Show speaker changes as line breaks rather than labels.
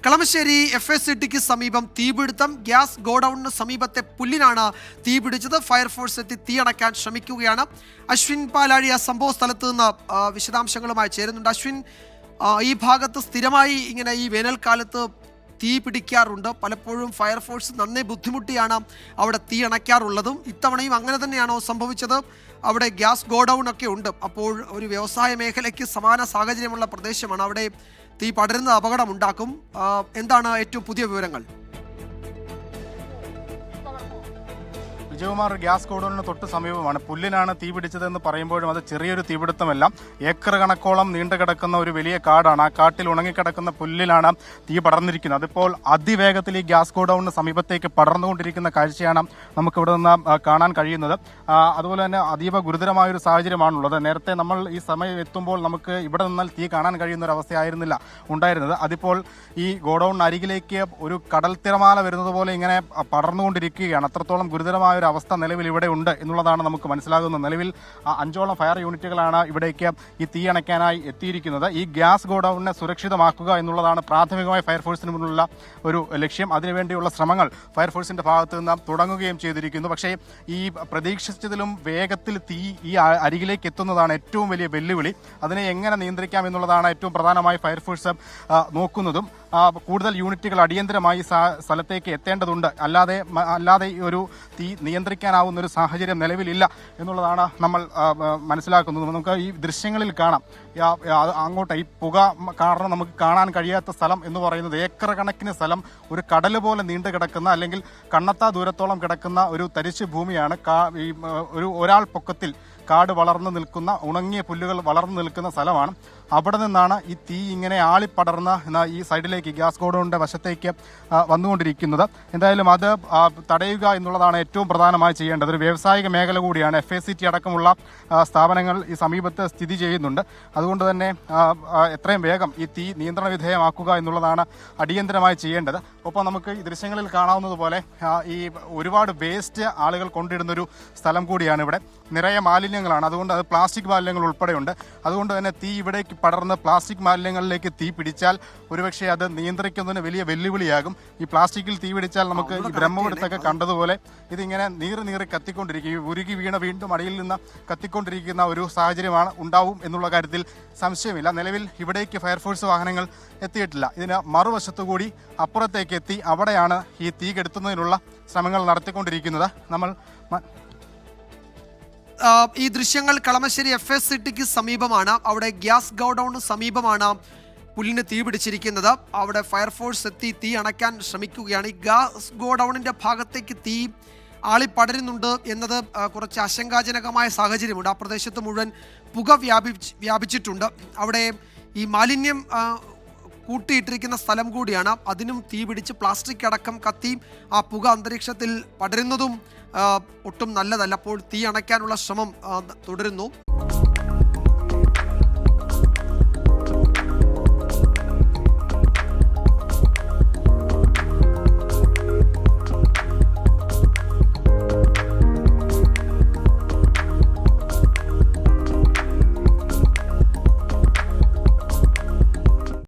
കളമശ്ശേരി FSCTക്ക് സമീപം തീപിടുത്തം. ഗ്യാസ് ഗോഡൌണിന് സമീപത്തെ പുല്ലിനാണ് തീപിടിച്ചത്. ഫയർഫോഴ്സ് എത്തി തീയണയ്ക്കാൻ ശ്രമിക്കുകയാണ്. അശ്വിൻ പാലാഴി സംഭവ സ്ഥലത്ത് നിന്ന് വിശദാംശങ്ങളുമായി ചേരുന്നുണ്ട്. അശ്വിൻ, ഈ ഭാഗത്ത് സ്ഥിരമായി ഇങ്ങനെ ഈ വേനൽക്കാലത്ത് തീ പിടിക്കാറുണ്ട്. പലപ്പോഴും ഫയർഫോഴ്സ് നന്നേ ബുദ്ധിമുട്ടിയാണ് അവിടെ തീ അണയ്ക്കാറുള്ളതും. ഇത്തവണയും അങ്ങനെ തന്നെയാണോ സംഭവിച്ചത്? അവിടെ ഗ്യാസ് ഗോഡൌൺ ഒക്കെ ഉണ്ട്. അപ്പോൾ ഒരു വ്യവസായ മേഖലയ്ക്ക് സമാന സാഹചര്യമുള്ള പ്രദേശമാണ്. അവിടെ തീ പടരുന്ന അപകടമുണ്ടാക്കും. എന്താണ് ഏറ്റവും പുതിയ വിവരങ്ങൾ?
വിജയകുമാർ, ഗ്യാസ് ഗോഡൌണിന് തൊട്ട് സമീപമാണ്. പുല്ലിനാണ് തീ പിടിച്ചതെന്ന് പറയുമ്പോഴും അത് ചെറിയൊരു തീപിടുത്തമല്ല. ഏക്കർ കണക്കോളം നീണ്ടു കിടക്കുന്ന ഒരു വലിയ കാടാണ്. ആ കാട്ടിൽ ഉണങ്ങിക്കിടക്കുന്ന പുല്ലിലാണ് തീ പടർന്നിരിക്കുന്നത്. അതിപ്പോൾ അതിവേഗത്തിൽ ഈ ഗ്യാസ് ഗോഡൌണിന് സമീപത്തേക്ക് പടർന്നുകൊണ്ടിരിക്കുന്ന കാഴ്ചയാണ് നമുക്കിവിടെ നിന്ന് കാണാൻ കഴിയുന്നത്. അതുപോലെ തന്നെ അതീവ ഗുരുതരമായൊരു സാഹചര്യമാണുള്ളത്. നേരത്തെ നമ്മൾ ഈ സമയം എത്തുമ്പോൾ നമുക്ക് ഇവിടെ നിന്നാൽ തീ കാണാൻ കഴിയുന്ന ഒരു അവസ്ഥയായിരുന്നില്ല ഉണ്ടായിരുന്നത്. അതിപ്പോൾ ഈ ഗോഡൌണിന് അരികിലേക്ക് ഒരു കടൽ തിരമാല വരുന്നത് പോലെ ഇങ്ങനെ പടർന്നുകൊണ്ടിരിക്കുകയാണ്. അത്രത്തോളം ഗുരുതരമായ ഒരു അവസ്ഥ നിലവിൽ ഇവിടെ ഉണ്ട് എന്നുള്ളതാണ് നമുക്ക് മനസ്സിലാകുന്നത്. നിലവിൽ 5ഓളം ഫയർ യൂണിറ്റുകളാണ് ഇവിടേക്ക് ഈ തീ അണയ്ക്കാനായി എത്തിയിരിക്കുന്നത്. ഈ ഗ്യാസ് ഗോഡൌണിനെ സുരക്ഷിതമാക്കുക എന്നുള്ളതാണ് പ്രാഥമികമായി ഫയർഫോഴ്സിന് മുന്നിലുള്ള ഒരു ലക്ഷ്യം. അതിനുവേണ്ടിയുള്ള ശ്രമങ്ങൾ ഫയർഫോഴ്സിന്റെ ഭാഗത്തു നിന്ന് തുടങ്ങുകയും ചെയ്തിരിക്കുന്നു. പക്ഷേ ഈ പ്രതീക്ഷിച്ചതിലും വേഗത്തിൽ തീ ഈ അരികിലേക്ക് എത്തുന്നതാണ് ഏറ്റവും വലിയ വെല്ലുവിളി. അതിനെ എങ്ങനെ നിയന്ത്രിക്കാം എന്നുള്ളതാണ് ഏറ്റവും പ്രധാനമായി ഫയർഫോഴ്സ് നോക്കുന്നതും. കൂടുതൽ യൂണിറ്റുകൾ അടിയന്തരമായി സ്ഥലത്തേക്ക് എത്തേണ്ടതുണ്ട്. അല്ലാതെ ഈ ഒരു തീ നിയന്ത്രിക്കാനാവുന്ന ഒരു സാഹചര്യം നിലവിലില്ല എന്നുള്ളതാണ് നമ്മൾ മനസ്സിലാക്കുന്നത്. നമുക്ക് ഈ ദൃശ്യങ്ങളിൽ കാണാം. അങ്ങോട്ട് ഈ പുക കാരണം നമുക്ക് കാണാൻ കഴിയാത്ത സ്ഥലം എന്ന് പറയുന്നത് ഏക്കർ കണക്കിന് സ്ഥലം ഒരു കടൽ പോലെ നീണ്ടു കിടക്കുന്ന, അല്ലെങ്കിൽ കണ്ണത്താ ദൂരത്തോളം കിടക്കുന്ന ഒരു തരിശു ഭൂമിയാണ്. ഒരാൾ പൊക്കത്തിൽ കാട് വളർന്നു നിൽക്കുന്ന, ഉണങ്ങിയ പുല്ലുകൾ വളർന്നു നിൽക്കുന്ന സ്ഥലമാണ്. അവിടെ നിന്നാണ് ഈ തീ ഇങ്ങനെ ആളിപ്പടർന്ന് ഈ സൈഡിലേക്ക് ഗ്യാസ് ഗോഡൌണിന്റെ വശത്തേക്ക് വന്നുകൊണ്ടിരിക്കുന്നത്. എന്തായാലും അത് തടയുക എന്നുള്ളതാണ് ഏറ്റവും പ്രധാനമായി ചെയ്യേണ്ടത്. ഒരു വ്യാവസായിക മേഖല കൂടിയാണ്. FSCT അടക്കമുള്ള സ്ഥാപനങ്ങൾ ഈ സമീപത്ത് സ്ഥിതി ചെയ്യുന്നുണ്ട്. അതുകൊണ്ട് തന്നെ എത്രയും വേഗം ഈ തീ നിയന്ത്രണ വിധേയമാക്കുക എന്നുള്ളതാണ് അടിയന്തരമായി ചെയ്യേണ്ടത്. ഒപ്പം നമുക്ക് ഈ ദൃശ്യങ്ങളിൽ കാണാവുന്നത് പോലെ ഈ ഒരുപാട് വേസ്റ്റ് ആളുകൾ കൊണ്ടിടുന്നൊരു സ്ഥലം കൂടിയാണ് ഇവിടെ. നിറയെ മാലിന്യങ്ങളാണ്. അതുകൊണ്ട് അത് പ്ലാസ്റ്റിക് മാലിന്യങ്ങൾ ഉൾപ്പെടെയുണ്ട്. അതുകൊണ്ട് തന്നെ തീ ഇവിടേക്ക് പടർന്ന് പ്ലാസ്റ്റിക് മാലിന്യങ്ങളിലേക്ക് തീ പിടിച്ചാൽ ഒരുപക്ഷെ അത് നിയന്ത്രിക്കുന്നതിന് വലിയ വെല്ലുവിളിയാകും. ഈ പ്ലാസ്റ്റിക്കിൽ തീ പിടിച്ചാൽ നമുക്ക് ഈ ബ്രഹ്മപുരത്തൊക്കെ കണ്ടതുപോലെ ഇതിങ്ങനെ നീറി കത്തിക്കൊണ്ടിരിക്കും. ഉരുകി വീണ വീണ്ടും അടിയിൽ നിന്ന് കത്തിക്കൊണ്ടിരിക്കുന്ന ഒരു സാഹചര്യമാണ് ഉണ്ടാവും എന്നുള്ള കാര്യത്തിൽ സംശയമില്ല. നിലവിൽ ഇവിടേക്ക് ഫയർഫോഴ്സ് വാഹനങ്ങൾ എത്തിയിട്ടില്ല. ഇതിന് മറുവശത്തുകൂടി അപ്പുറത്തേക്ക് എത്തി അവിടെയാണ് ഈ തീ കെടുത്തുന്നതിനുള്ള ശ്രമങ്ങൾ നടത്തിക്കൊണ്ടിരിക്കുന്നത്.
ഈ ദൃശ്യങ്ങൾ കളമശ്ശേരി FSCTക്ക് സമീപമാണ്. അവിടെ ഗ്യാസ് ഗോഡൌണിന് സമീപമാണ് പുല്ലിന് തീ പിടിച്ചിരിക്കുന്നത്. അവിടെ ഫയർഫോഴ്സ് എത്തി തീ അണയ്ക്കാൻ ശ്രമിക്കുകയാണ്. ഈ ഗ്യാസ് ഗോഡൌണിന്റെ ഭാഗത്തേക്ക് തീ ആളിപ്പടരുന്നുണ്ട് എന്നത് കുറച്ച് ആശങ്കാജനകമായ സാഹചര്യമുണ്ട്. ആ പ്രദേശത്ത് മുഴുവൻ പുക വ്യാപിച്ചിട്ടുണ്ട്. അവിടെ ഈ മാലിന്യം കൂട്ടിയിട്ടിരിക്കുന്ന സ്ഥലം കൂടിയാണ്. അതിനും തീ പിടിച്ച് പ്ലാസ്റ്റിക് അടക്കം കത്തി ആ പുക അന്തരീക്ഷത്തിൽ പടരുന്നതും ഒട്ടും നല്ലതല്ല. അപ്പോൾ തീ അണയ്ക്കാനുള്ള ശ്രമം തുടരുന്നു.